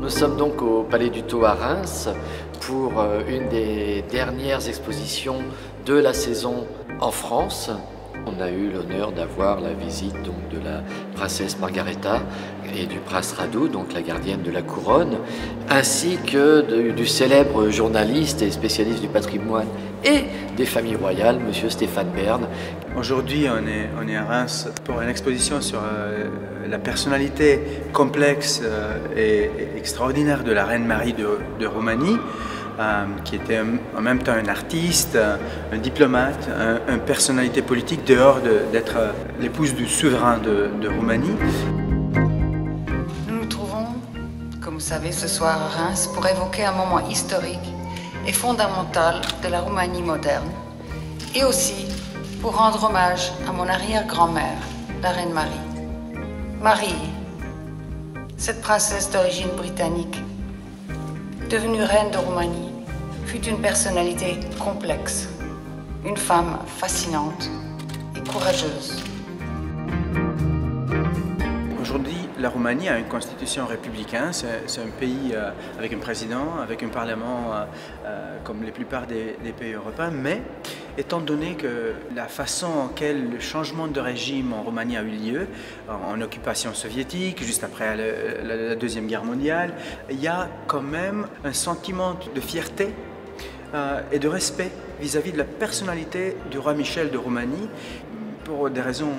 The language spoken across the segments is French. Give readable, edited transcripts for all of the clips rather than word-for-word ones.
Nous sommes donc au Palais du Tau à Reims pour une des dernières expositions de la saison en France. On a eu l'honneur d'avoir la visite donc, de la princesse Margareta et du prince Radu, donc la gardienne de la couronne, ainsi que du célèbre journaliste et spécialiste du patrimoine et des familles royales, M. Stéphane Bern. Aujourd'hui, on est à Reims pour une exposition sur la personnalité complexe et extraordinaire de la reine Marie de Roumanie, qui était en même temps un artiste, un diplomate, une personnalité politique dehors d'être l'épouse du souverain de Roumanie. Nous nous trouvons, comme vous savez, ce soir à Reims pour évoquer un moment historique et fondamental de la Roumanie moderne, et aussi pour rendre hommage à mon arrière-grand-mère, la reine Marie. Marie, cette princesse d'origine britannique, devenue reine de Roumanie, fut une personnalité complexe, une femme fascinante et courageuse. Aujourd'hui, la Roumanie a une constitution républicaine. C'est un pays avec un président, avec un parlement comme la plupart des pays européens, mais étant donné que la façon en laquelle le changement de régime en Roumanie a eu lieu, en occupation soviétique, juste après la Deuxième Guerre mondiale, il y a quand même un sentiment de fierté et de respect vis-à-vis de la personnalité du roi Michel de Roumanie, pour des raisons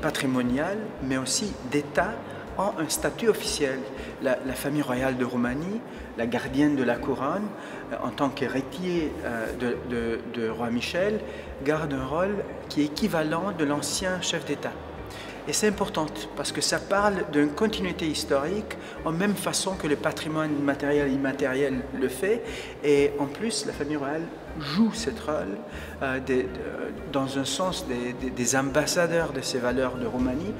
patrimoniales, mais aussi d'État, ont un statut officiel. La famille royale de Roumanie, la gardienne de la couronne, en tant qu'héritier de roi Michel, garde un rôle qui est équivalent de l'ancien chef d'État. Et c'est important parce que ça parle d'une continuité historique en même façon que le patrimoine matériel et immatériel le fait. Et en plus, la famille royale joue ce rôle dans un sens des ambassadeurs de ces valeurs de Roumanie.